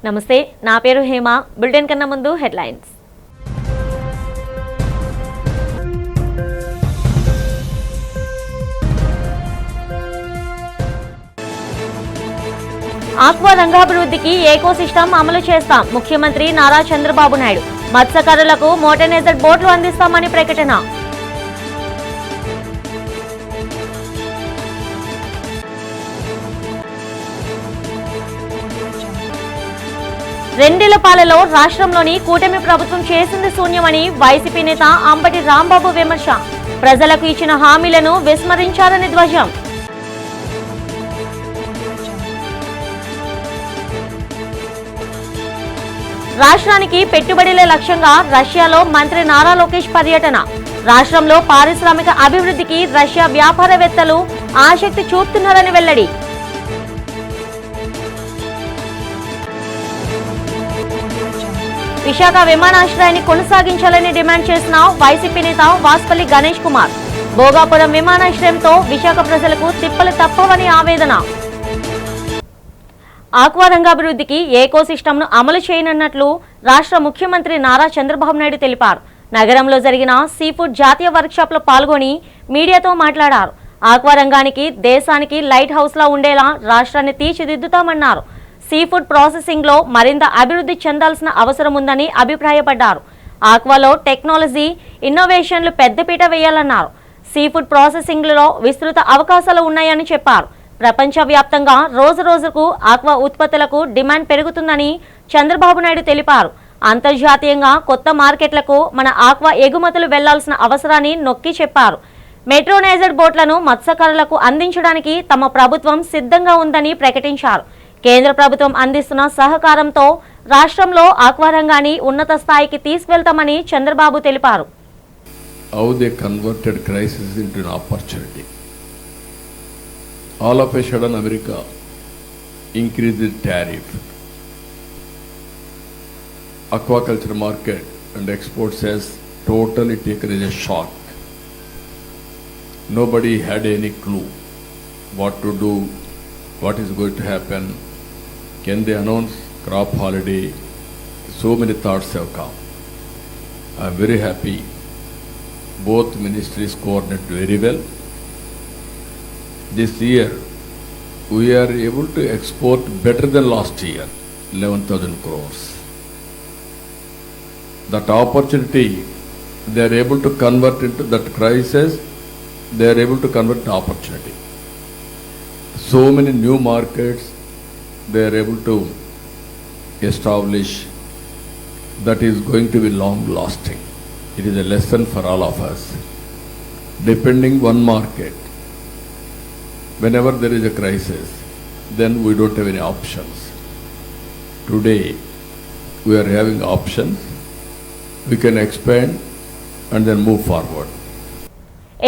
నమస్తే, నా పేరు హేమ. బులెటిన్ కన్నా ముందు హెడ్లైన్స్. ఆక్వా రంగాభివృద్ధికి ఏకోసిస్టమ్ అమలు చేస్తాం. ముఖ్యమంత్రి నారా చంద్రబాబు నాయుడు. మత్స్యకారులకు మోటరైజ్డ్ బోట్లు అందిస్తామని ప్రకటన. రెండేళ్లపాలలో రాష్ట్రంలోని కూటమి ప్రభుత్వం చేసింది శూన్యమని వైసీపీ నేత అంబటి రాంబాబు విమర్శ. ప్రజలకు ఇచ్చిన హామీలను విస్మరించారని ధ్వజం. రాష్ట్రానికి పెట్టుబడుల లక్ష్యంగా రష్యాలో మంత్రి నారా లోకేష్ పర్యటన. రాష్ట్రంలో పారిశ్రామిక అభివృద్ధికి రష్యా వ్యాపారవేత్తలు ఆసక్తి చూపుతున్నారని వెల్లడి. విశాఖ విమానాశ్రయాన్ని కొనసాగించాలని డిమాండ్ చేసిన వైసీపీ నేత వాస్పల్లి గణేష్ కుమార్. భోగాపురం విమానాశ్రయంతో విశాఖ ప్రజలకు తిప్పలు తప్పవని ఆవేదన. ఆక్వా రంగాభివృద్ధికి ఏకోసిస్టమ్ను అమలు చేయనున్నట్లు రాష్ట్ర ముఖ్యమంత్రి నారా చంద్రబాబు నాయుడు తెలిపారు. నగరంలో జరిగిన సీఫుడ్ జాతీయ వర్క్షాప్లో పాల్గొని మీడియాతో మాట్లాడారు. ఆక్వా రంగానికి దేశానికి లైట్ హౌస్లా ఉండేలా రాష్ట్రాన్ని తీర్చిదిద్దుతామన్నారు. సీఫుడ్ ప్రాసెసింగ్లో మరింత అభివృద్ధి చెందాల్సిన అవసరం ఉందని అభిప్రాయపడ్డారు. ఆక్వాలో టెక్నాలజీ ఇన్నోవేషన్లు పెద్దపీట వేయాలన్నారు. సీఫుడ్ ప్రాసెసింగ్లో విస్తృత అవకాశాలు ఉన్నాయని చెప్పారు. ప్రపంచవ్యాప్తంగా రోజురోజుకు ఆక్వా ఉత్పత్తులకు డిమాండ్ పెరుగుతుందని చంద్రబాబు నాయుడు తెలిపారు. అంతర్జాతీయంగా కొత్త మార్కెట్లకు మన ఆక్వా ఎగుమతులు వెళ్లాల్సిన అవసరాన్ని నొక్కి చెప్పారు. మెట్రోనైజ్డ్ బోట్లను మత్స్యకారులకు అందించడానికి తమ ప్రభుత్వం సిద్ధంగా ఉందని ప్రకటించారు. కేంద్ర ప్రభుత్వం అందిస్తున్న సహకారంతో రాష్ట్రంలో ఆక్వా రంగాన్ని ఉన్నత స్థాయికి తీసుకెళ్తామని చంద్రబాబు తెలిపారు. How they converted crisis into an opportunity. All of a sudden America increased the tariff. Aquaculture market and exports has totally taken as a shock. Nobody had any clue what to do, what is going to happen. Can they announce crop holiday? So many thoughts have come. I am very happy. Both ministries coordinate very well. This year we are able to export better than last year, 11,000 crores. That opportunity they are able to convert into that crisis, they are able to convert the opportunity. So many new markets they are able to establish, that is going to be long lasting. It is a lesson for all of us. Depending one market, whenever there is a crisis, then we don't have any options. Today we are having options. We can expand and then move forward.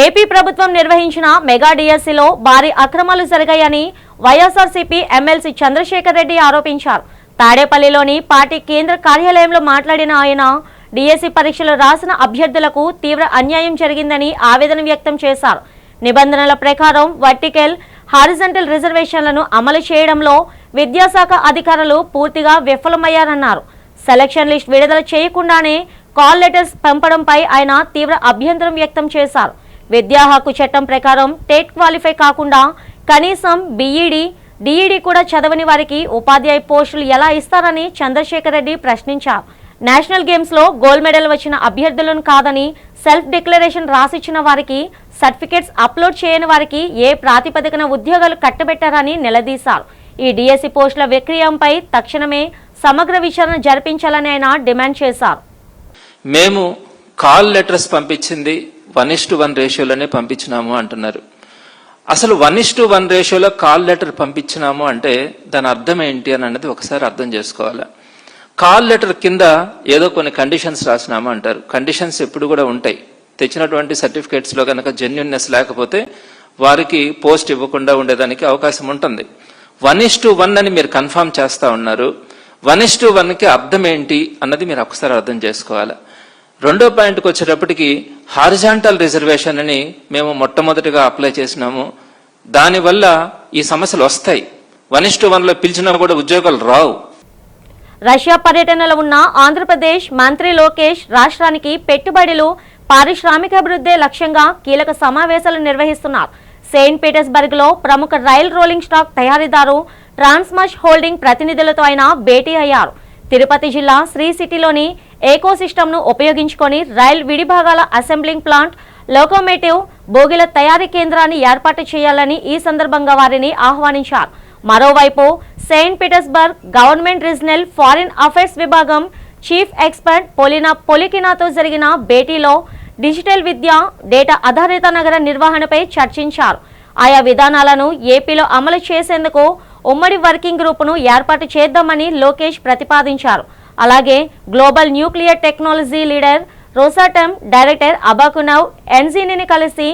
AP ప్రభుత్వం నిర్వహించిన mega డిఎస్సిలో భారీ అక్రమాలు జరిగాయని YSRCP MLC Chandrasekhar Reddy ఆరోపించారు. తాడేపల్లిలోని party కేంద్ర కార్యాలయంలో మాట్లాడిన ఆయన డిఎస్సి పరీక్షలు రాసిన అభ్యర్థులకు తీవ్ర అన్యాయం జరిగిందని ఆవేదన వ్యక్తం చేశారు. నిబంధనల ప్రకారం వర్టికల్, హారిజంటల్ రిజర్వేషన్లను అమలు చేయడంలో విద్యాశాఖ అధికారులు పూర్తిగా విఫలమయ్యారన్నారు. సెలక్షన్ లిస్ట్ విడుదల చేయకుండానే కాల్ లెటర్స్ పంపడంపై ఆయన తీవ్ర అభ్యంతరం వ్యక్తం చేశారు. విద్యా హక్కు చట్టం ప్రకారం టెట్ క్వాలిఫై కాకుండా కనీసం బీఈడీ, డిఈడీ కూడా చదవని వారికి ఉపాధ్యాయ పోస్టులు ఎలా ఇస్తారని చంద్రశేఖర్ రెడ్డి ప్రశ్నించారు. నేషనల్ గేమ్స్ లో గోల్డ్ మెడల్ వచ్చిన అభ్యర్థులను కాదని సెల్ఫ్ డిక్లరేషన్ రాసిచ్చిన వారికి, సర్టిఫికెట్స్ అప్లోడ్ చేయని వారికి ఏ ప్రాతిపదికన ఉద్యోగాలు కట్టబెట్టారని నిలదీశారు. ఈ డిఎస్సి పోస్టుల విక్రయంపై తక్షణమే సమగ్ర విచారణ జరిపించాలని ఆయన డిమాండ్ చేశారు. మేము కాల్ లెటర్స్ పంపించింది 1:1 రేషియోలోనే పంపించినాము అంటున్నారు. అసలు 1:1 రేషియోలో కాల్ లెటర్ పంపించినాము అంటే దాని అర్థం ఏంటి అని అన్నది ఒకసారి అర్థం చేసుకోవాలి. కాల్ లెటర్ కింద ఏదో కొన్ని కండిషన్స్ రాసినాము అంటారు. కండిషన్స్ ఎప్పుడు కూడా ఉంటాయి. తెచ్చినటువంటి సర్టిఫికేట్స్లో కనుక జెన్యున్నెస్ లేకపోతే వారికి పోస్ట్ ఇవ్వకుండా ఉండేదానికి అవకాశం ఉంటుంది. 1:1 అని మీరు కన్ఫర్మ్ చేస్తా ఉన్నారు. 1:1కి అర్థం ఏంటి అన్నది మీరు ఒకసారి అర్థం చేసుకోవాలి. రెండో పాయింట్కి వచ్చేటప్పటికి హారిజాంటల్ రిజర్వేషన్ అని మేము మొట్టమొదటిగా అప్లై చేసినాము. దానివల్ల ఈ సమస్యలు వస్తాయి. 1:1లో పిలిచినా కూడా ఉద్యోగాలు రావు. రష్యా పర్యటనలో ఉన్న ఆంధ్రప్రదేశ్ మంత్రి లోకేష్ రాష్ట్రానికి పెట్టుబడులు పారిశ్రామికాభివృద్ధి లక్ష్యంగా కీలక సమావేశాలు నిర్వహిస్తున్నారు. సెయింట్ పీటర్స్బర్గ్ లో ప్రముఖ రైల్ రోలింగ్ స్టాక్ తయారీదారు ట్రాన్స్మష్ హోల్డింగ్ ప్రతినిధులతో ఆయన భేటీ అయ్యారు. తిరుపతి జిల్లా శ్రీ సిటీలోని ఏకోసిస్టమ్ను ఉపయోగించుకొని రైల్ విడిభాగాల అసెంబ్లింగ్ ప్లాంట్, లోకోమోటివ్, బోగిల తయారీ కేంద్రాన్ని ఏర్పాటు చేయాలని ఈ సందర్భంగా వారిని ఆహ్వానించారు. మరోవైపు Saint Petersburg government regional foreign affairs విభాగం చీఫ్ ఎక్స్పర్ట్ పోలినా పొలికినాతో జరిగిన భేటీలో డిజిటల్ విద్య, డేటా ఆధారిత నగర నిర్వహణపై చర్చించారు. ఆయా విధానాలను ఏపీలో అమలు చేసేందుకు ఉమ్మడి వర్కింగ్ గ్రూపును ఏర్పాటు చేద్దామని లోకేష్ ప్రతిపాదించారు. అలాగే global nuclear technology leader Rosatom director Abakunov ఎన్జీని కలిసి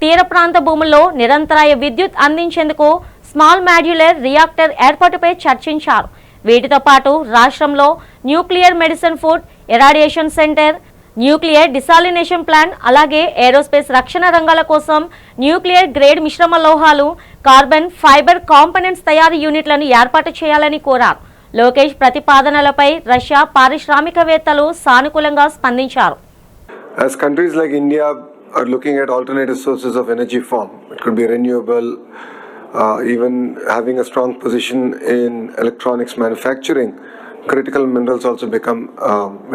తీర ప్రాంత భూముల్లో నిరంతరాయ విద్యుత్ అందించేందుకు స్మాల్ మాడ్యులర్ రియాక్టర్ ఏర్పాటుపై చర్చించారు. వీటితో పాటు రాష్ట్రంలో nuclear medicine, food irradiation centre, nuclear desalination plant, అలాగే ఏరోస్పేస్ రక్షణ రంగాల కోసం న్యూక్లియర్ గ్రేడ్ మిశ్రమ లోహాలు, కార్బన్ ఫైబర్ కాంపోనెంట్స్ తయారీ యూనిట్లను ఏర్పాటు చేయాలని కోరారు. లోకేష్ ప్రతిపాదనలపై రష్యా పారిశ్రామికవేత్తలు సానుకూలంగా స్పందించారు. As countries like India are looking at alternative sources of energy form, it could be renewable, even having a strong position in electronics manufacturing, critical minerals also become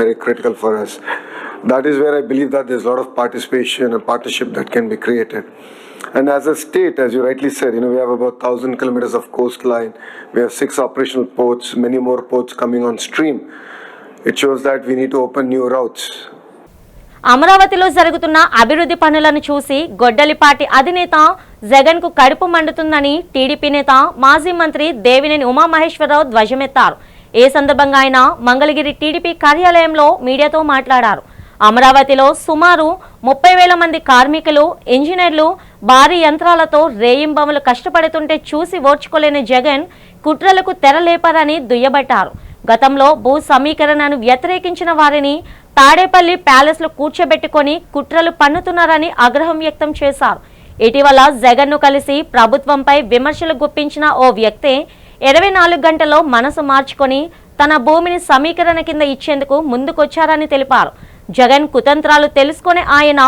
very critical for us. That is where I believe that there's a lot of participation and partnership that can be created. And as a state, as you rightly said, we have about 1,000 kilometers of coastline. We have 6 operational ports, many more ports coming on stream. It shows that we need to open new routes. అమరావతిలో జరుగుతున్న అభివృద్ధి పనులను చూసి గొడ్డలిపాటి అధినేత జగన్ కు కడుపు మండుతుందని TDP నేత మాజీ మంత్రి దేవినేని ఉమామహేశ్వరరావు ధ్వజమెత్తారు. ఈ సందర్భంగా ఆయన మంగళగిరి టీడీపీ కార్యాలయంలో మీడియాతో మాట్లాడారు. అమరావతిలో సుమారు 30,000 మంది కార్మికులు, ఇంజనీర్లు భారీ యంత్రాలతో రేయింబవలు కష్టపడుతుంటే చూసి ఓర్చుకోలేని జగన్ కుట్రలకు తెరలేపారని దుయ్యబట్టారు. గతంలో భూ సమీకరణను వ్యతిరేకించిన వారిని తాడేపల్లి ప్యాలెస్లో కూర్చోబెట్టుకొని కుట్రలు పన్నుతున్నారని ఆగ్రహం వ్యక్తం చేశారు. ఇటీవల జగన్ను కలిసి ప్రభుత్వంపై విమర్శలు గుప్పించిన ఓ వ్యక్తి 24 గంటల్లో మనసు మార్చుకొని తన భూమిని సమీకరణ కింద ఇచ్చేందుకు ముందుకొచ్చారని తెలిపారు. జగన్ కుతంత్రాలు తెలుసుకునే ఆయన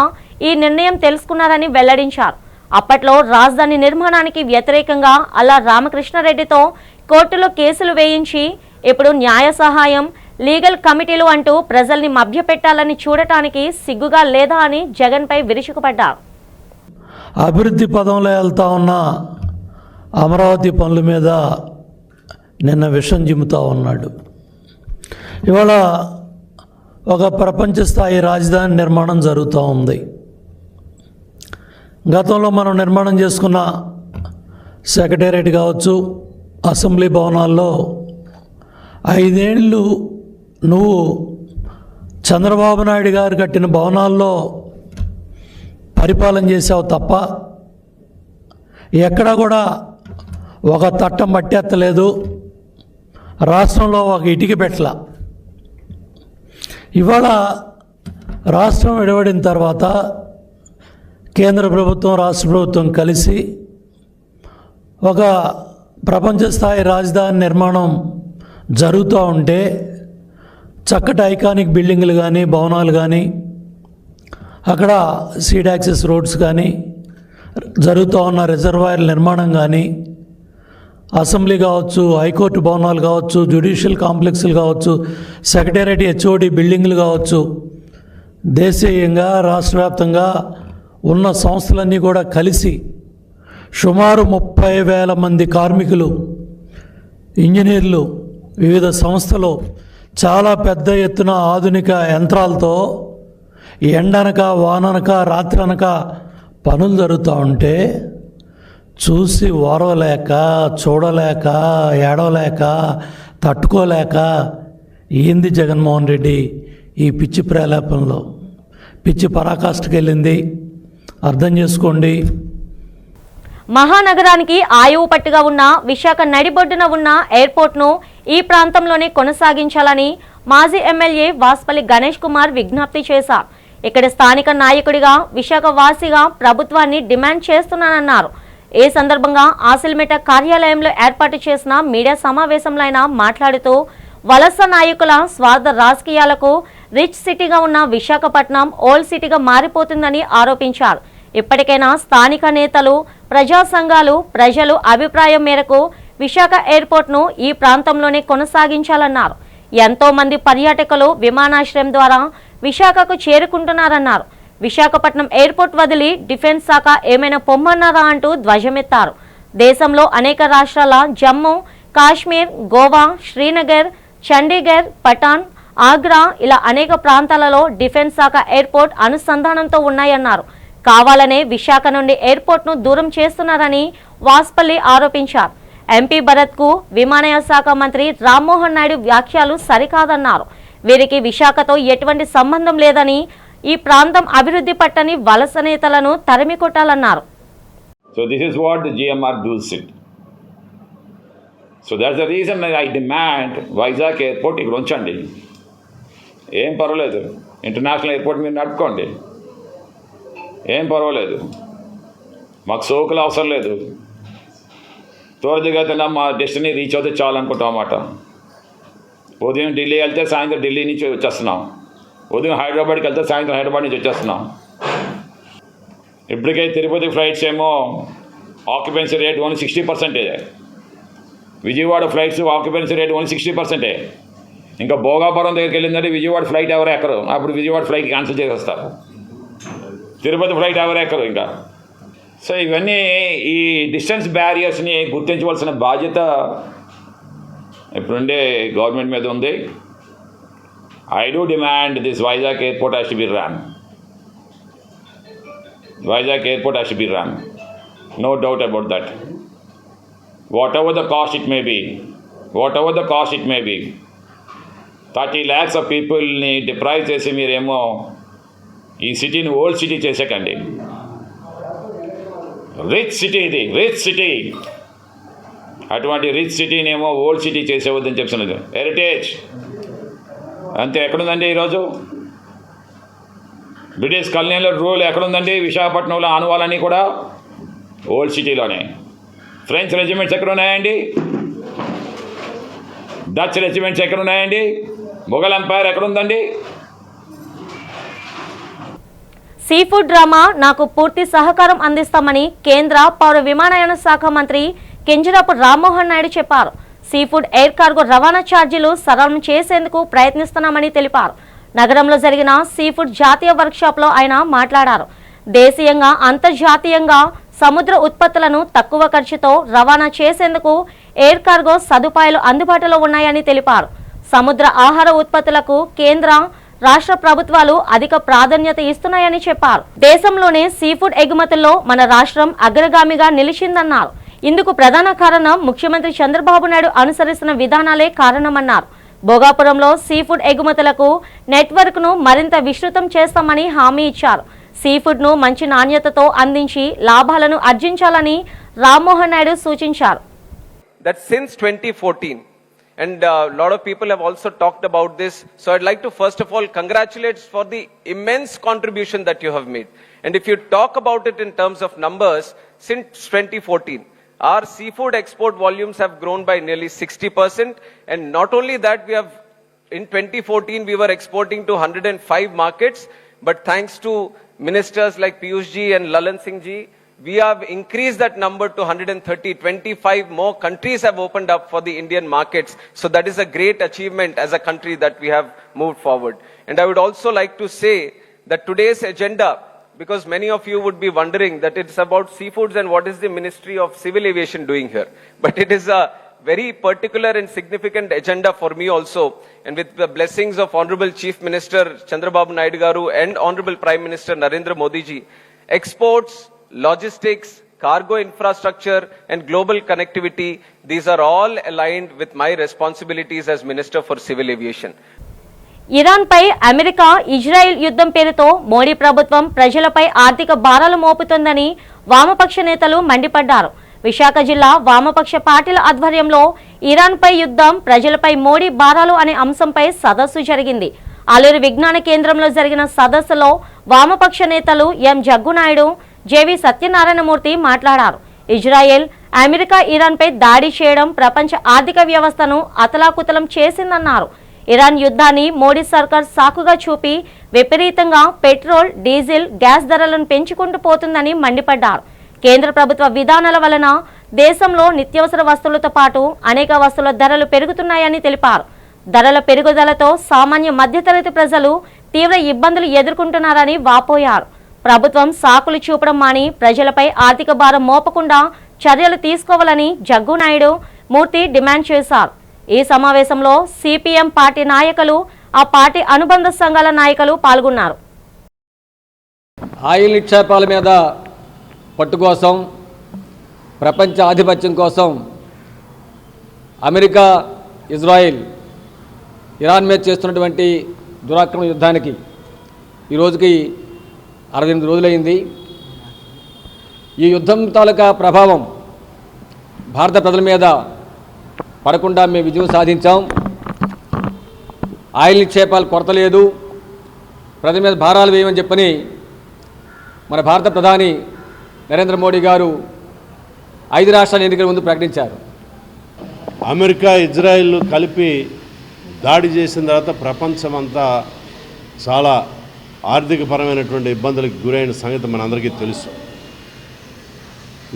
ఈ నిర్ణయం తెలుసుకున్నారని వెల్లడించారు. అప్పట్లో రాజధాని నిర్మాణానికి వ్యతిరేకంగా అల్లా రామకృష్ణారెడ్డితో కోర్టులో కేసులు వేయించి ఇప్పుడు న్యాయ సహాయం, లీగల్ కమిటీలు అంటూ ప్రజల్ని మభ్యపెట్టాలని చూడటానికి సిగ్గుగా లేదా అని జగన్పై విరుచుకుపడ్డారు. అభివృద్ధి పదంలో వెళ్తా ఉన్న అమరావతి పనుల మీద నిన్న విషం జిమ్ముతూ ఉన్నాడు. ఇవాళ ఒక ప్రపంచ స్థాయి రాజధాని నిర్మాణం జరుగుతూ ఉంది. గతంలో మనం నిర్మాణం చేసుకున్న సెక్రటేరియట్ కావచ్చు, అసెంబ్లీ భవనాల్లో 5 ఏళ్ళు నువ్వు చంద్రబాబు నాయుడు గారు కట్టిన భవనాల్లో పరిపాలన చేసావు తప్ప ఎక్కడ కూడా ఒక తట్టం పట్టేత్తలేదు, రాష్ట్రంలో ఒక ఇటుక పెట్టలా. ఇవాళ రాష్ట్రం విడబడిన తర్వాత కేంద్ర ప్రభుత్వం, రాష్ట్ర ప్రభుత్వం కలిసి ఒక ప్రపంచ స్థాయి రాజధాని నిర్మాణం జరుగుతూ ఉంటే చక్కటి ఐకానిక్ బిల్డింగ్లు కానీ, భవనాలు కానీ, అక్కడ సీడ్ యాక్సెస్ రోడ్స్ కానీ, జరుగుతూ ఉన్న రిజర్వాయర్ నిర్మాణం కానీ, అసెంబ్లీ కావచ్చు, హైకోర్టు భవనాలు కావచ్చు, జ్యుడిషియల్ కాంప్లెక్స్లు కావచ్చు, సెక్రటేరియట్ హెచ్ఓడి బిల్డింగ్లు కావచ్చు, దేశీయంగా రాష్ట్ర వ్యాప్తంగా ఉన్న సంస్థలన్నీ కూడా కలిసి సుమారు 30,000 మంది కార్మికులు, ఇంజనీర్లు, వివిధ సంస్థలు చాలా పెద్ద ఎత్తున ఆధునిక యంత్రాలతో ఎండనక, వాననక, రాత్రనక పనులు జరుగుతూ ఉంటే చూసి ఓరవలేక, చూడలేక, ఏడవలేక, తట్టుకోలేక ఏంది జగన్మోహన్ రెడ్డి ఈ పిచ్చి ప్రేలాపంలో, పిచ్చి పరాకాష్ఠకి వెళ్ళింది అర్థం చేసుకోండి. మహానగరానికి ఆయువు పట్టుగా ఉన్న విశాఖ నడిబొడ్డున ఉన్న ఎయిర్పోర్ట్ను ఈ ప్రాంతంలోనే కొనసాగించాలని మాజీ ఎమ్మెల్యే వాస్పల్లి గణేష్ కుమార్ విజ్ఞప్తి చేశారు. ఇక్కడ స్థానిక నాయకుడిగా, విశాఖ వాసిగా ప్రభుత్వాన్ని డిమాండ్ చేస్తున్నానన్నారు. ఈ సందర్భంగా ఆసిల్మెట కార్యాలయంలో ఏర్పాటు చేసిన మీడియా సమావేశంలో ఆయన మాట్లాడుతూ వలస నాయకుల స్వార్థ రాజకీయాలకు రిచ్ సిటీగా ఉన్న విశాఖపట్నం ఓల్డ్ సిటీగా మారిపోతుందని ఆరోపించారు. ఇప్పటికైనా స్థానిక నేతలు, ప్రజా సంఘాలు, ప్రజలు అభిప్రాయం మేరకు విశాఖ ఎయిర్పోర్ట్ను ఈ ప్రాంతంలోనే కొనసాగించాలన్నారు. ఎంతో మంది పర్యాటకులు విమానాశ్రయం ద్వారా విశాఖకు చేరుకుంటున్నారన్నారు. విశాఖపట్నం ఎయిర్పోర్ట్ వదిలి డిఫెన్స్ శాఖ ఏమైనా పొమ్మన్నారా అంటూ ధ్వజమెత్తారు. దేశంలో అనేక రాష్ట్రాల జమ్మూ, కాశ్మీర్, గోవా, శ్రీనగర్, చండీగఢ్, పఠాన్, ఆగ్రా ఇలా అనేక ప్రాంతాలలో డిఫెన్స్ శాఖ ఎయిర్పోర్ట్ అనుసంధానంతో ఉన్నాయన్నారు. కావాలనే విశాఖ నుండి ఎయిర్పోర్ట్ను దూరం చేస్తున్నారని వాస్పల్లి ఆరోపించారు. ఎంపీ భరత్కు విమానయాన శాఖ మంత్రి రామ్మోహన్ నాయుడు వ్యాఖ్యలు సరికాదన్నారు. వీరికి విశాఖతో ఎటువంటి సంబంధం లేదని, ఈ ప్రాంతం అభివృద్ధి పట్టని వలస నేతలను తరిమి కొట్టాలన్నారు. So this is what the GMR does it. So that's the reason I demand Vizag airport ఇక్కడ ఉంచండి. ఏం పర్వాలేదు, ఇంటర్నేషనల్ ఎయిర్పోర్ట్ మీరు నడుపుకోండి, ఏం పర్వాలేదు, మాకు సోకులు అవసరం లేదు. త్వరగా మా డెస్టినీ రీచ్ అవుతే చాలు అనుకుంటాం అన్నమాట. ఉదయం ఢిల్లీ వెళ్తే సాయంత్రం ఢిల్లీ నుంచి వచ్చేస్తున్నాం, ఉదయం హైదరాబాద్కి వెళ్తే సాయంత్రం హైదరాబాద్ నుంచి వచ్చేస్తున్నాం. ఇప్పటికే తిరుపతి ఫ్లైట్స్ ఏమో occupancy rate only 60%. Vijayawada flights occupancy rate only 60%. ఇంకా భోగాపురం దగ్గరికి వెళ్ళిందంటే విజయవాడ ఫ్లైట్ ఎవరు ఎక్కరు, అప్పుడు విజయవాడ ఫ్లైట్ క్యాన్సిల్ చేసేస్తారు. తిరుపతి ఫ్లైట్ ఎవరు ఎక్కరు ఇంకా. సో ఇవన్నీ ఈ డిస్టెన్స్ బ్యారియర్స్ని గుర్తించవలసిన బాధ్యత ఇప్పుడుండే గవర్నమెంట్ మీద ఉంది. I do demand this Vizag airport has to be run. Vizag airport has to be run. No doubt about that. Whatever the cost it may be, 30 lakhs of people ni deprive చేసి మీరేమో ఈ సిటీని old city చేసేకండి. Rich city ఇది, rich city. అటువంటి rich సిటీని ఏమో old city చేసేవద్దని చెప్తున్నది. Heritage అంతే ఎక్కడుందండి ఈరోజు? బ్రిటిష్ కల్నీలో రూల్ ఎక్కడుందండి? విశాఖపట్నంలో ఆనవాళ్ళని కూడా ఓల్డ్ సిటీలోనే. ఫ్రెంచ్ రెజిమెంట్స్ ఎక్కడ ఉన్నాయండి? డచ్ రెజిమెంట్స్ ఎక్కడ ఉన్నాయండి? మొఘల్ ఎంపైర్ ఎక్కడుందండి? సీ ఫుడ్ డ్రామా నాకు పూర్తి సహకారం అందిస్తామని కేంద్ర పౌర విమానయాన శాఖ మంత్రి కింజరాపు రామ్మోహన్ నాయుడు చెప్పారు. సీ ఫుడ్ ఎయిర్ కార్గో రవాణా ఛార్జీలు సరళం చేసేందుకు ప్రయత్నిస్తున్నామని తెలిపారు. నగరంలో జరిగిన సీ ఫుడ్ జాతీయ వర్క్షాప్లో ఆయన మాట్లాడారు. దేశీయంగా, అంతర్జాతీయంగా సముద్ర ఉత్పత్తులను తక్కువ ఖర్చుతో రవాణా చేసేందుకు ఎయిర్ కార్గో సదుపాయాలు అందుబాటులో ఉన్నాయని తెలిపారు. సముద్ర ఆహార ఉత్పత్తులకు కేంద్ర, రాష్ట్ర ప్రభుత్వాలు అధిక ప్రాధాన్యత ఇస్తున్నాయని చెప్పారు. దేశంలోనే సీ ఫుడ్ ఎగుమతుల్లో మన రాష్ట్రం అగ్రగామిగా నిలిచిందన్నారు. ఇందుకు ప్రధాన కారణం ముఖ్యమంత్రి చంద్రబాబు నాయుడు అనుసరిస్తున్న విధానాలే కారణమన్నారు. భోగాపురంలో సీ ఫుడ్ ఎగుమతులకు నెట్వర్క్ను మరింత విస్తృతం చేస్తామని హామీ ఇచ్చారు. సీ ఫుడ్ను మంచి నాణ్యతతో అందించి లాభాలను ఆర్జించాలని రామ్మోహన్ నాయుడు సూచించారు. That since 2014, and a lot of people have also talked about this, so I'd like to first of all congratulate for the immense contribution that you have made. And if you talk about it in terms of numbers, since 2014, our seafood export volumes have grown by nearly 60%. And not only that, in 2014, we were exporting to 105 markets. But thanks to ministers like Piyush ji and Lalan Singh ji, we have increased that number to 130. 25 more countries have opened up for the Indian markets. So that is a great achievement as a country that we have moved forward. And I would also like to say that today's agenda, because many of you would be wondering that it's about seafoods and what is the Ministry of Civil Aviation doing here. But it is a very particular and significant agenda for me also. And with the blessings of Honorable Chief Minister Chandrababu Naidu Garu and Honorable Prime Minister Narendra Modi ji, exports, logistics, cargo infrastructure and global connectivity, these are all aligned with my responsibilities as Minister for Civil Aviation. Iran పై America, Israel యుద్ధం పేరుతో మోడీ ప్రభుత్వం ప్రజలపై ఆర్థిక భారాలు మోపుతోందని వామపక్ష నేతలు మండిపడ్డారు. విశాఖ జిల్లా వామపక్ష పార్టీల ఆధ్వర్యంలో ఇరాన్ పై యుద్ధం, ప్రజలపై మోడీ భారాలు అనే అంశంపై సదస్సు జరిగింది. అల్లూరి విజ్ఞాన కేంద్రంలో జరిగిన సదస్సులో వామపక్ష నేతలు ఎం జగ్గునాయుడు, జేవి సత్యనారాయణమూర్తి మాట్లాడారు. ఇజ్రాయెల్, అమెరికా ఇరాన్పై దాడి చేయడం ప్రపంచ ఆర్థిక వ్యవస్థను అతలాకుతలం చేసిందన్నారు. ఇరాన్ యుద్ధాన్ని మోడీ సర్కార్ సాకుగా చూపి విపరీతంగా పెట్రోల్, డీజిల్, గ్యాస్ ధరలను పెంచుకుంటూ పోతుందని మండిపడ్డారు. కేంద్ర ప్రభుత్వ విధానాల వలన దేశంలో నిత్యావసర వస్తువులతో పాటు అనేక వస్తువుల ధరలు పెరుగుతున్నాయని తెలిపారు. ధరల పెరుగుదలతో సామాన్య మధ్యతరగతి ప్రజలు తీవ్ర ఇబ్బందులు ఎదుర్కొంటున్నారని వాపోయారు. ప్రభుత్వం సాకులు చూపడం మాని ప్రజలపై ఆర్థిక భారం మోపకుండా చర్యలు తీసుకోవాలని జగ్గునాయుడు, మూర్తి డిమాండ్ చేశారు. ఈ సమావేశంలో సిపిఎం పార్టీ నాయకులు, ఆ పార్టీ అనుబంధ సంఘాల నాయకులు పాల్గొన్నారు. ఆయిల్ నిక్షేపాల మీద పట్టు కోసం, ప్రపంచ ఆధిపత్యం కోసం అమెరికా, ఇజ్రాయిల్ ఇరాన్ మీద చేస్తున్నటువంటి దురాక్రమణ యుద్ధానికి ఈ రోజుకి 68 రోజులైంది. ఈ యుద్ధం తాలూకా ప్రభావం భారత ప్రజల మీద పడకుండా మేము విజయం సాధించాం. ఆయిల్ నిక్షేపాలు కొరత లేదు, ప్రజల మీద భారాలు వేయమని చెప్పని మన భారత ప్రధాని నరేంద్ర మోడీ గారు 5 రాష్ట్రాల ఎన్నికల ముందు ప్రకటించారు. అమెరికా, ఇజ్రాయిల్ కలిపి దాడి చేసిన తర్వాత ప్రపంచమంతా చాలా ఆర్థికపరమైనటువంటి ఇబ్బందులకు గురైన సంగతి మనందరికీ తెలుసు.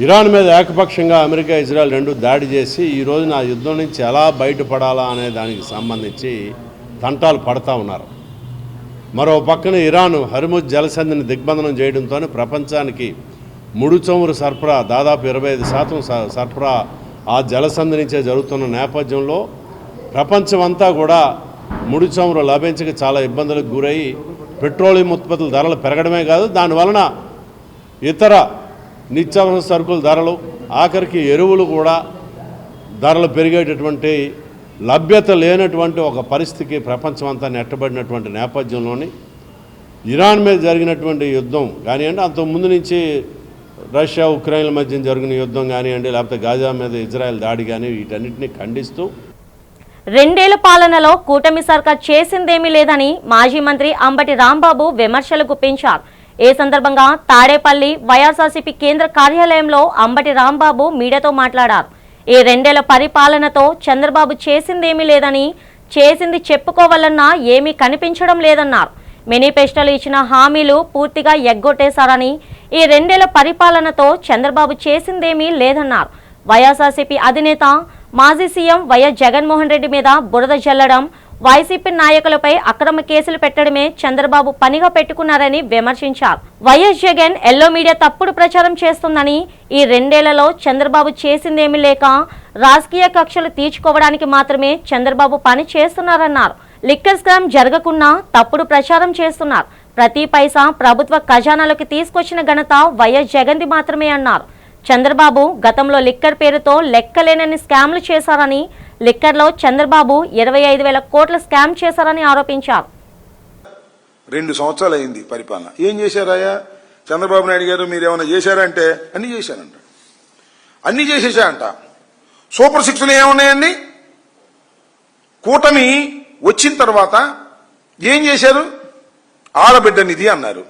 ఇరాన్ మీద ఏకపక్షంగా అమెరికా, ఇజ్రాయెల్ రెండు దాడి చేసి ఈ రోజున ఆ యుద్ధం నుంచి ఎలా బయటపడాలా అనే దానికి సంబంధించి తంటాలు పడతా ఉన్నారు. మరో పక్కన ఇరాన్ హర్ముజ్ జలసంధిని దిగ్బంధనం చేయడంతో ప్రపంచానికి ముడి చమురు సరఫరా దాదాపు 25% సరఫరా ఆ జలసంధి నుంచే జరుగుతున్న నేపథ్యంలో ప్రపంచమంతా కూడా ముడి చమురు లభించక చాలా ఇబ్బందులకు గురై పెట్రోలియం ఉత్పత్తుల ధరలు పెరగడమే కాదు, దానివలన ఇతర నిత్యావసర సరుకుల ధరలు, ఆఖరికి ఎరువులు కూడా ధరలు పెరిగేటటువంటి లభ్యత లేనటువంటి ఒక పరిస్థితికి ప్రపంచమంతా నెట్టబడినటువంటి నేపథ్యంలోని ఇరాన్ మీద జరిగినటువంటి యుద్ధం కానివ్వండి, అంతకుముందు నుంచి రష్యా, ఉక్రెయిన్ల మధ్య జరిగిన యుద్ధం కానివ్వండి, లేకపోతే గాజా మీద ఇజ్రాయెల్ దాడి కానీ వీటన్నిటిని ఖండిస్తూ 2 ఏళ్ల పాలనలో కూటమి సర్కార్ చేసిందేమీ లేదని మాజీ మంత్రి అంబటి రాంబాబు విమర్శలు గుప్పించారు. ఈ సందర్భంగా తాడేపల్లి వైఎస్ఆర్సీపీ కేంద్ర కార్యాలయంలో అంబటి రాంబాబు మీడియాతో మాట్లాడారు. ఈ 2 ఏళ్ల పరిపాలనతో చంద్రబాబు చేసిందేమీ లేదని, చేసింది చెప్పుకోవాలన్నా ఏమీ కనిపించడం లేదన్నారు. మేనిఫెస్టోలో ఇచ్చిన హామీలు పూర్తిగా ఎగ్గొట్టేశారని, ఈ 2 ఏళ్ల పరిపాలనతో చంద్రబాబు చేసిందేమీ లేదన్నారు. వైఎస్ఆర్సీపీ అధినేత మాజీ సీఎం వైఎస్ జగన్మోహన్ రెడ్డి మీద బురద జల్లడం, వైసీపీ నాయకులపై అక్రమ కేసులు పెట్టడమే చంద్రబాబు పనిగా పెట్టుకున్నారని విమర్శించారు. వైఎస్ జగన్ ఎల్లో మీడియా తప్పుడు ప్రచారం చేస్తుందని, ఈ 2 ఏళ్లలో చంద్రబాబు చేసిందేమీ లేక రాజకీయ కక్షలు తీర్చుకోవడానికి మాత్రమే చంద్రబాబు పని చేస్తున్నారన్నారు. లిక్కర్ స్కామ్ జరగకున్నా తప్పుడు ప్రచారం చేస్తున్నారు. ప్రతి పైసా ప్రభుత్వ ఖజానాలోకి తీసుకొచ్చిన ఘనత వైఎస్ జగన్ది మాత్రమే అన్నారు. చంద్రబాబు గతంలో లిక్కర్ పేరుతో లెక్కలేనన్ని స్కామ్లు చేశారని, లిక్కర్లో చంద్రబాబు 25,000 కోట్ల స్కామ్ చేశారని ఆరోపించారు. 2 సంవత్సరాలు అయింది పరిపాలన. ఏం చేశారాయా చంద్రబాబు నాయుడు గారు? మీరేమైనా చేశారంటే అన్ని చేశారంట, అన్ని చేసేసారంట. సూపర్ 6 ఏమున్నాయండి? కూటమి వచ్చిన తర్వాత ఏం చేశారు? ఆడబిడ్డ నిధి అన్నారు.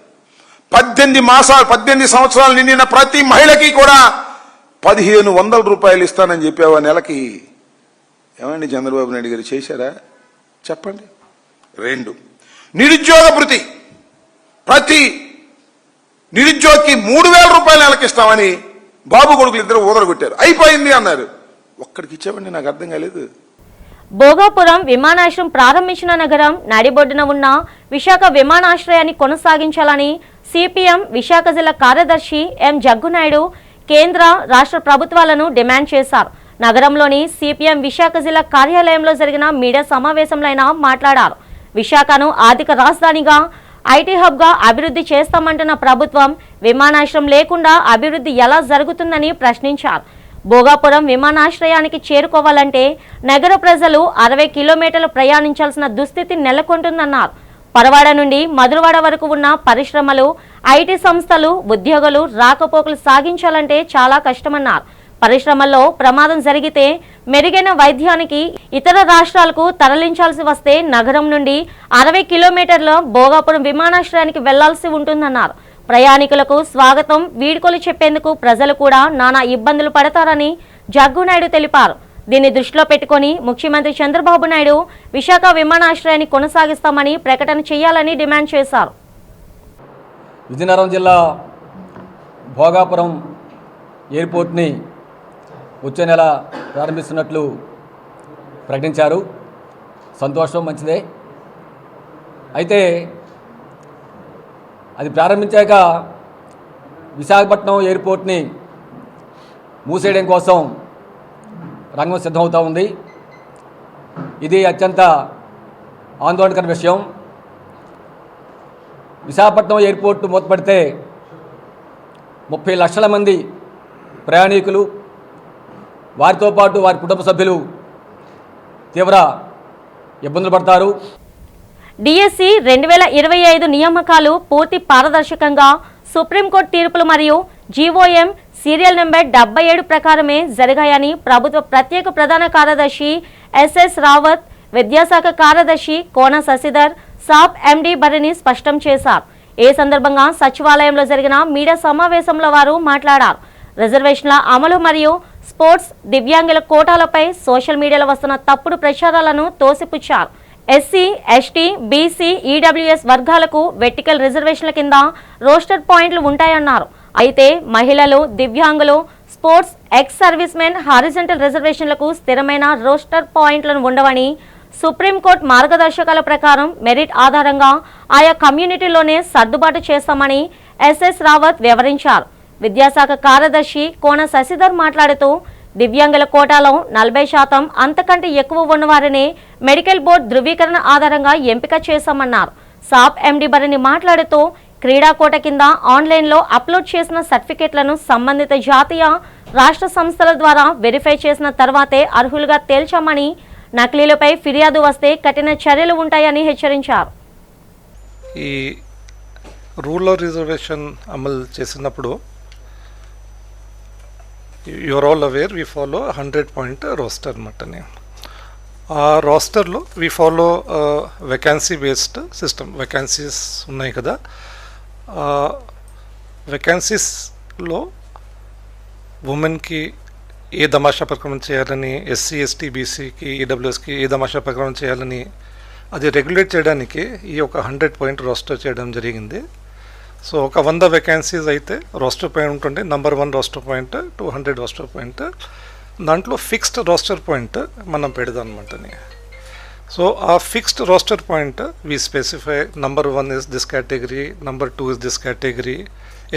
18 సంవత్సరాలు నిండిన ప్రతి మహిళకి కూడా 1,500 రూపాయలు ఇస్తానని చెప్పావు నెలకి. ఏమండి చంద్రబాబు నాయుడు గారు చేశారా చెప్పండి? 2, నిరుద్యోగ భృతి ప్రతి నిరుద్యోగికి 3,000 రూపాయలు నెలకి ఇస్తామని బాబు కొడుకులు ఇద్దరు ఊదరగొట్టారు. అయిపోయింది అన్నారు. ఒక్కడికి ఇచ్చామండి, నాకు అర్థం కాలేదు. భోగాపురం విమానాశ్రయం ప్రారంభించిన నగరం నడిబొడ్డున ఉన్న విశాఖ విమానాశ్రయాన్ని కొనసాగించాలని సిపిఎం విశాఖ జిల్లా కార్యదర్శి ఎం జగ్గునాయుడు కేంద్ర, రాష్ట్ర ప్రభుత్వాలను డిమాండ్ చేశారు. నగరంలోని సిపిఎం విశాఖ జిల్లా కార్యాలయంలో జరిగిన మీడియా సమావేశంలో ఆయన మాట్లాడారు. విశాఖను ఆర్థిక రాజధానిగా, ఐటీ హబ్గా అభివృద్ధి చేస్తామంటున్న ప్రభుత్వం విమానాశ్రయం లేకుండా అభివృద్ధి ఎలా జరుగుతుందని ప్రశ్నించారు. భోగాపురం విమానాశ్రయానికి చేరుకోవాలంటే నగర ప్రజలు 60 కిలోమీటర్లు ప్రయాణించాల్సిన దుస్థితి నెలకొంటుందన్నారు. పరవాడ నుండి మధురవాడ వరకు ఉన్న పరిశ్రమలు, ఐటీ సంస్థలు, ఉద్యోగులు రాకపోకలు సాగించాలంటే చాలా కష్టమన్నారు. పరిశ్రమల్లో ప్రమాదం జరిగితే మెరుగైన వైద్యానికి ఇతర రాష్ట్రాలకు తరలించాల్సి వస్తే నగరం నుండి 60 కిలోమీటర్ల భోగాపురం విమానాశ్రయానికి వెళ్లాల్సి ఉంటుందన్నారు. ప్రయాణికులకు స్వాగతం వీడ్కోలు చెప్పేందుకు ప్రజలు కూడా నానా ఇబ్బందులు పడతారని జగ్గునాయుడు తెలిపారు. దీన్ని దృష్టిలో పెట్టుకుని ముఖ్యమంత్రి చంద్రబాబు నాయుడు విశాఖ విమానాశ్రయాన్ని కొనసాగిస్తామని ప్రకటన చేయాలని డిమాండ్ చేశారు. విజయనగరం జిల్లా భోగాపురం ఎయిర్పోర్ట్ని వచ్చే నెల ప్రారంభిస్తున్నట్లు ప్రకటించారు. సంతోషం, మంచిదే. అయితే అది ప్రారంభించాక విశాఖపట్నం ఎయిర్పోర్ట్ని మూసేయడం కోసం రంగం సిద్ధమవుతూ ఉంది. ఇది అత్యంత ఆందోళనకర విషయం. విశాఖపట్నం ఎయిర్పోర్టు మూతపడితే 30 లక్షల మంది ప్రయాణికులు, వారితో పాటు వారి కుటుంబ సభ్యులు తీవ్ర ఇబ్బందులు పడతారు. డిఎస్సి 2025 నియామకాలు పూర్తి పారదర్శకంగా సుప్రీంకోర్టు తీర్పులు మరియు జీఓఎం సీరియల్ నెంబర్ 77 ప్రకారమే జరిగాయని ప్రభుత్వ ప్రత్యేక ప్రధాన కార్యదర్శి ఎస్ఎస్ రావత్, విద్యాశాఖ కార్యదర్శి కోన శశిధర్, సాప్ ఎండి భరణి స్పష్టం చేశారు. ఈ సందర్భంగా సచివాలయంలో జరిగిన మీడియా సమావేశంలో వారు మాట్లాడారు. రిజర్వేషన్ల అమలు మరియు స్పోర్ట్స్, దివ్యాంగుల కోటాలపై సోషల్ మీడియాలో వస్తున్న తప్పుడు ప్రచారాలను తోసిపుచ్చారు. ఎస్సీ, ఎస్టీ, బీసీ, ఈడబ్ల్యూఎస్ వర్గాలకు వెర్టికల్ రిజర్వేషన్ల కింద రోస్టర్ పాయింట్లు ఉంటాయన్నారు. అయితే మహిళలు, దివ్యాంగులు, sports, ex servicemen horizontal రిజర్వేషన్లకు స్థిరమైన రోస్టర్ పాయింట్లను ఉండవని, సుప్రీంకోర్టు మార్గదర్శకాల ప్రకారం మెరిట్ ఆధారంగా ఆయా కమ్యూనిటీలోనే సర్దుబాటు చేస్తామని ఎస్ఎస్ రావత్ వివరించారు. విద్యాశాఖ కార్యదర్శి కోన శశిధర్ మాట్లాడుతూ దివ్యాంగుల కోటాలో 40% అంతకంటే ఎక్కువ ఉన్నవారిని మెడికల్ బోర్డు ధృవీకరణ ఆధారంగా ఎంపిక చేశామన్నారు. సాప్ ఎండి భరణి మాట్లాడుతూ క్రీడా కోట కింద ఆన్లైన్లో అప్లోడ్ చేసిన సర్టిఫికెట్లను సంబంధిత జాతీయ, రాష్ట్ర సంస్థల ద్వారా వెరిఫై చేసిన తర్వాతే అర్హులుగా తేల్చామని, నకిలీలపై ఫిర్యాదు వస్తే కఠిన చర్యలు ఉంటాయని హెచ్చరించారు. ఈ రూల్ ఆఫ్ రిజర్వేషన్ అమలు చేసినప్పుడు యూఆర్ ఆల్ అవేర్ వీ ఫాలో 100-point రోస్టర్ అన్నమాట. ఆ రోస్టర్లో we follow vacancy based system. Vacancies ఉన్నాయి కదా, వెకాన్సీస్లో ఉమెన్కి ఏ తమాషా ప్రకారం చేయాలని, ఎస్సీ, ఎస్టీ, బీసీకి, ఈడబ్ల్యూఎస్కి ఏ తమాషా ప్రకారం చేయాలని అది రెగ్యులేట్ చేయడానికి ఈ ఒక 100-point రోస్టర్ చేయడం జరిగింది. సో ఒక 100 వేకెన్సీస్ అయితే రోస్టర్ పాయింట్ ఉంటుండే, number 1 roster point, 200 roster point, దాంట్లో ఫిక్స్డ్ రోస్టర్ పాయింట్ మనం పెడదాం అనమాట. సో ఆ fixed roster point we specify, number 1 is this category, number 2 is this category,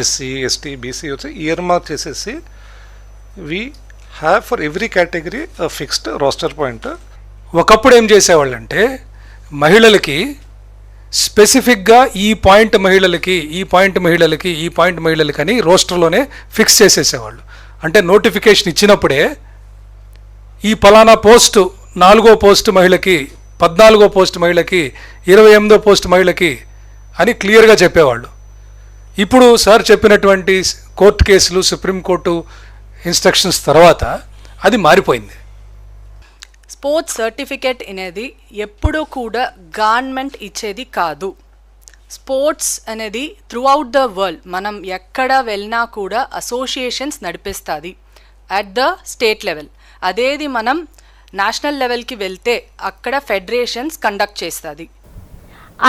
SC, ST, BC వచ్చి ఇయర్ మార్క్ చేసేసి we have for every category fixed roster point. ఒకప్పుడు ఏం చేసేవాళ్ళంటే మహిళలకి స్పెసిఫిక్గా ఈ పాయింట్ మహిళలకి, ఈ పాయింట్ మహిళలకి, ఈ పాయింట్ మహిళలకి అని రోస్టర్లోనే ఫిక్స్ చేసేసేవాళ్ళు. అంటే నోటిఫికేషన్ ఇచ్చినప్పుడే ఈ పలానా పోస్టు 4వ పోస్ట్ మహిళకి, 14వ పోస్ట్ మహిళకి, 28వ పోస్ట్ మహిళకి అని క్లియర్గా చెప్పేవాళ్ళు. ఇప్పుడు సార్ చెప్పినటువంటి కోర్టు కేసులు, సుప్రీంకోర్టు ఇన్స్ట్రక్షన్స్ తర్వాత అది మారిపోయింది. స్పోర్ట్స్ సర్టిఫికేట్ అనేది ఎప్పుడూ కూడా గవర్నమెంట్ ఇచ్చేది కాదు. స్పోర్ట్స్ అనేది త్రూఅవుట్ ద వరల్డ్ మనం ఎక్కడ వెళ్ళినా కూడా అసోసియేషన్స్ నడిపిస్తుంది అట్ ద స్టేట్ లెవెల్. అదేది మనం నేషనల్ లెవెల్కి వెళ్తే అక్కడ ఫెడరేషన్స్ కండక్ట్ చేస్తుంది.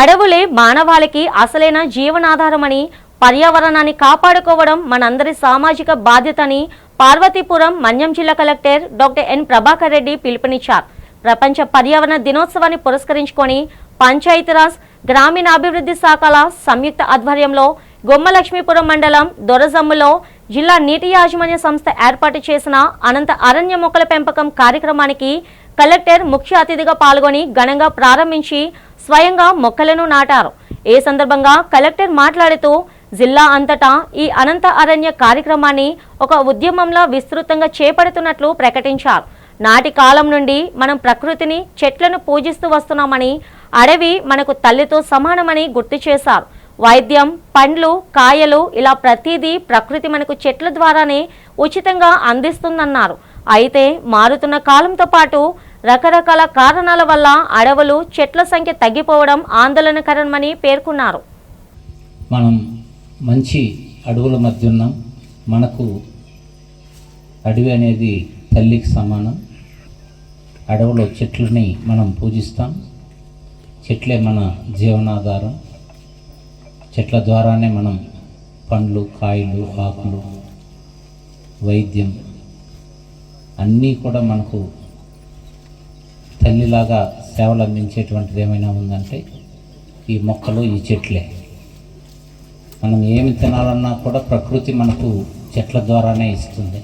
అడవులే మానవాళికి అసలైన జీవనాధారమని, పర్యావరణాన్ని కాపాడుకోవడం మనందరి సామాజిక బాధ్యతని పార్వతీపురం మన్యం జిల్లా collector doctor N Prabhakar Reddy పిలుపునిచ్చారు. ప్రపంచ పర్యావరణ దినోత్సవాన్ని పురస్కరించుకొని పంచాయతీరాజ్, గ్రామీణాభివృద్ధి శాఖల సంయుక్త ఆధ్వర్యంలో గుమ్మలక్ష్మీపురం మండలం దొరజమ్ములో జిల్లా నీటి యాజమాన్య సంస్థ ఏర్పాటు చేసిన అనంత అరణ్య మొక్కల పెంపకం కార్యక్రమానికి కలెక్టర్ ముఖ్య అతిథిగా పాల్గొని ఘనంగా ప్రారంభించి స్వయంగా మొక్కలను నాటారు. ఈ సందర్భంగా కలెక్టర్ మాట్లాడుతూ జిల్లా అంతటా ఈ అనంత అరణ్య కార్యక్రమాన్ని ఒక ఉద్యమంలా విస్తృతంగా చేపడుతున్నట్లు ప్రకటించారు. నాటి కాలం నుండి మనం ప్రకృతిని, చెట్లను పూజిస్తూ వస్తున్నామని, అడవి మనకు తల్లితో సమానమని గుర్తు చేశారు. వైద్యం, పండ్లు, కాయలు ఇలా ప్రతిదీ ప్రకృతి మనకు చెట్ల ద్వారానే ఉచితంగా అందిస్తుందన్నారు. అయితే మారుతున్న కాలంతో పాటు రకరకాల కారణాల వల్ల అడవులు, చెట్ల సంఖ్య తగ్గిపోవడం ఆందోళనకరమని పేర్కొన్నారు. మనం మంచి అడవుల మధ్య ఉన్నాం. మనకు అడవి అనేది తల్లికి సమానం. అడవులో చెట్లని మనం పూజిస్తాం. చెట్లే మన జీవనాధారం. చెట్ల ద్వారానే మనం పండ్లు, కాయలు, ఆకులు, వైద్యం అన్నీ కూడా మనకు తల్లిలాగా సేవలు అందించేటువంటిది ఏమైనా ఉందంటే ఈ మొక్కలు, ఈ చెట్లే. మనం ఏమి తినాలన్నా కూడా ప్రకృతి మనకు చెట్ల ద్వారానే ఇస్తుంది.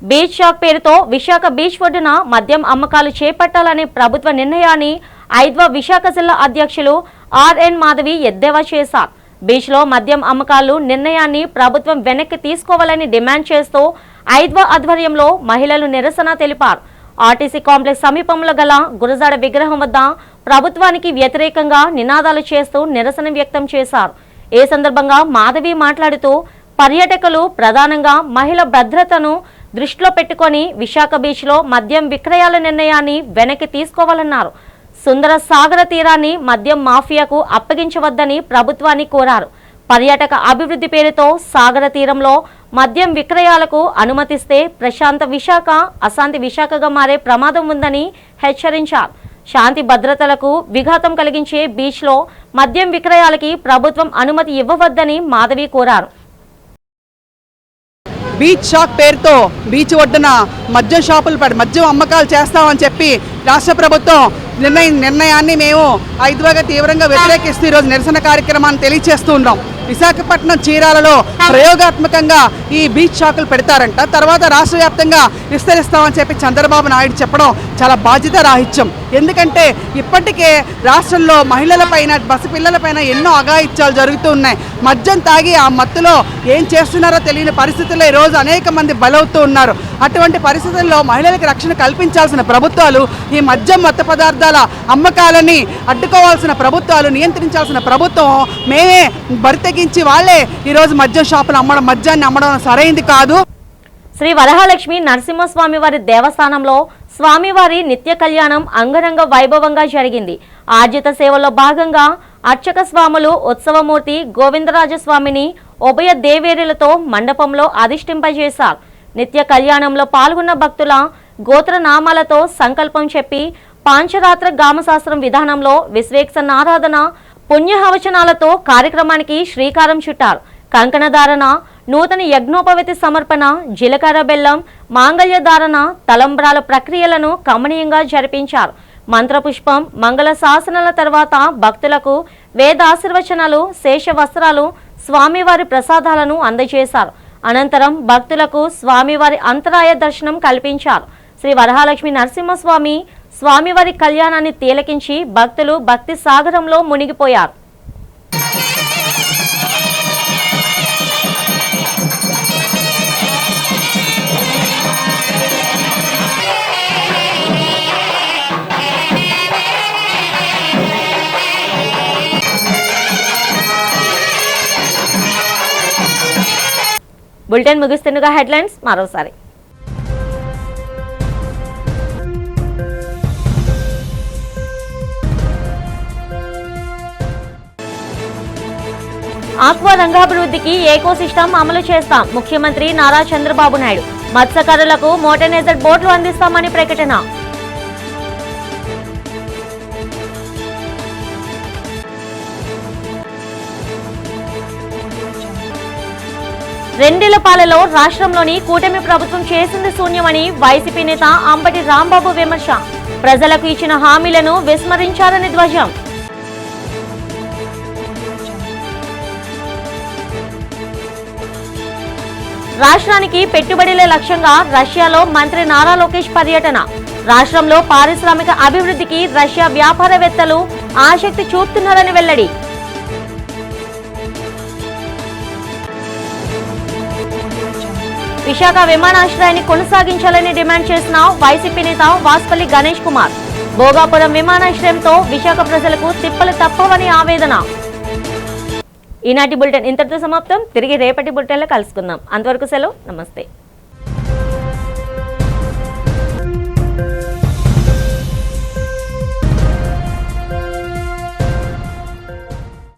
బీచ్ షాక్ పేరుతో విశాఖ బీచ్ ఒడ్డున మద్యం అమ్మకాలు చేపట్టాలనే ప్రభుత్వ నిర్ణయాన్ని ఐద్వా విశాఖ జిల్లా అధ్యక్షులు ఆర్ఎన్ మాధవి ఎద్దేవా చేశారు. బీచ్లో మద్యం అమ్మకాలు నిర్ణయాన్ని ప్రభుత్వం వెనక్కి తీసుకోవాలని డిమాండ్ చేస్తూ ఐద్వా ఆధ్వర్యంలో మహిళలు నిరసన తెలిపారు. ఆర్టీసీ కాంప్లెక్స్ సమీపంలో గల గురజాడ విగ్రహం వద్ద ప్రభుత్వానికి వ్యతిరేకంగా నినాదాలు చేస్తూ నిరసన వ్యక్తం చేశారు. ఈ సందర్భంగా మాధవి మాట్లాడుతూ పర్యాటకులు ప్రధానంగా మహిళల భద్రతను దృష్టిలో పెట్టుకొని విశాఖ బీచ్లో మద్యం విక్రయాల నిర్ణయాన్ని వెనక్కి తీసుకోవాలన్నారు. సుందర సాగర తీరాన్ని మద్యం మాఫియాకు అప్పగించవద్దని ప్రభుత్వాన్ని కోరారు. పర్యాటక అభివృద్ధి పేరుతో సాగర తీరంలో మద్యం విక్రయాలకు అనుమతిస్తే ప్రశాంత విశాఖ అశాంతి విశాఖగా మారే ప్రమాదం ఉందని హెచ్చరించారు. శాంతి భద్రతలకు విఘాతం కలిగించే బీచ్లో మద్యం విక్రయాలకి ప్రభుత్వం అనుమతి ఇవ్వవద్దని మాధవి కోరారు. బీచ్ షాక్ పేరుతో బీచ్ ఒడ్డున మద్యం షాపులు మద్యం అమ్మకాలు చేస్తామని చెప్పి రాష్ట్ర ప్రభుత్వం నిర్ణయాన్ని మేము ఐద్వాగా తీవ్రంగా వ్యతిరేకిస్తూ ఈరోజు నిరసన కార్యక్రమాన్ని తెలియజేస్తూ ఉన్నాం. విశాఖపట్నం చీరాలలో ప్రయోగాత్మకంగా ఈ బీచ్ షాకులు పెడతారంట, తర్వాత రాష్ట్ర వ్యాప్తంగా విస్తరిస్తామని చెప్పి చంద్రబాబు నాయుడు చెప్పడం చాలా బాధ్యత రాహిత్యం. ఎందుకంటే ఇప్పటికే రాష్ట్రంలో మహిళలపైన, పసిపిల్లలపైన ఎన్నో అఘాయిత్యాలు జరుగుతూ ఉన్నాయి. మద్యం తాగి ఆ మత్తులో ఏం చేస్తున్నారో తెలియని పరిస్థితుల్లో ఈరోజు అనేక మంది బలవుతూ ఉన్నారు. అటువంటి పరిస్థితుల్లో మహిళలకు రక్షణ కల్పించాల్సిన ప్రభుత్వాలు ఈ మద్యం మత్తు పదార్థాల అమ్మకాలని అడ్డుకోవాల్సిన ప్రభుత్వాలు, నియంత్రించాల్సిన ప్రభుత్వం మేమే బరితెగించి వాళ్ళే ఈరోజు మద్యం షాపులు మద్యాన్ని అమ్మడం సరైంది కాదు. శ్రీ వరహాలక్ష్మి నరసింహస్వామి వారి దేవస్థానంలో స్వామివారి నిత్య కళ్యాణం అంగరంగ వైభవంగా జరిగింది. ఆర్జిత సేవలో భాగంగా అర్చక స్వాములు ఉత్సవమూర్తి గోవిందరాజస్వామిని ఉభయ దేవేరులతో మండపంలో అధిష్ఠింపజేశారు. నిత్య కళ్యాణంలో పాల్గొన్న భక్తుల గోత్రనామాలతో సంకల్పం చెప్పి పాంచరాత్ర గామశాస్త్రం విధానంలో విశ్వేక్షణ ఆరాధన, పుణ్యహవచనాలతో కార్యక్రమానికి శ్రీకారం చుట్టారు. కంకణధారణ, నూతన యజ్ఞోపవితి సమర్పణ, జీలకర్ర బెల్లం, మాంగళ్యధారణ, తలంబ్రాల ప్రక్రియలను కమనీయంగా జరిపించారు. మంత్రపుష్పం, మంగళ శాసనాల తర్వాత భక్తులకు వేదాశీర్వచనాలు, శేష వస్త్రాలు, స్వామివారి ప్రసాదాలను అందజేశారు. అనంతరం భక్తులకు స్వామివారి అంతరాయ దర్శనం కల్పించారు. శ్రీ వరహాలక్ష్మి నరసింహస్వామి స్వామివారి కళ్యాణాన్ని తిలకించి భక్తులు భక్తి సాగరంలో మునిగిపోయారు. బులెటిన్ ముగిస్తుండగా హెడ్లైన్స్ మరోసారి. ఆక్వా రంగాభివృద్ధికి ఏకోసిస్టమ్ అమలు చేస్తాం. ముఖ్యమంత్రి నారా చంద్రబాబు నాయుడు. మత్స్యకారులకు మోటరైజ్డ్ బోట్లు అందిస్తామని ప్రకటన. రెండేళ్లపాలలో రాష్ట్రంలోని కూటమి ప్రభుత్వం చేసింది శూన్యమని వైసీపీ నేత అంబటి రాంబాబు విమర్శ. ప్రజలకు ఇచ్చిన హామీలను విస్మరించారని ధ్వజం. రాష్ట్రానికి పెట్టుబడుల లక్ష్యంగా రష్యాలో మంత్రి నారా లోకేష్ పర్యటన. రాష్ట్రంలో పారిశ్రామిక అభివృద్ధికి రష్యా వ్యాపారవేత్తలు ఆసక్తి చూపుతున్నారని వెల్లడి. విశాఖ విమానాశ్రయాన్ని కొనసాగించాలని డిమాండ్ చేసిన వైసీపీ నేత వాస్పల్లి గణేష్ కుమార్. భోగాపురం విమానాశ్రయంతో విశాఖ ప్రజలకు తిప్పలు తప్పవని ఆవేదన. ఈనాటి బులెటిన్ ఇంతటితో సమాప్తం. తిరిగి రేపటి బులెటిన్లో కలుసుకుందాం. అంతవరకు సెలవు. నమస్తే.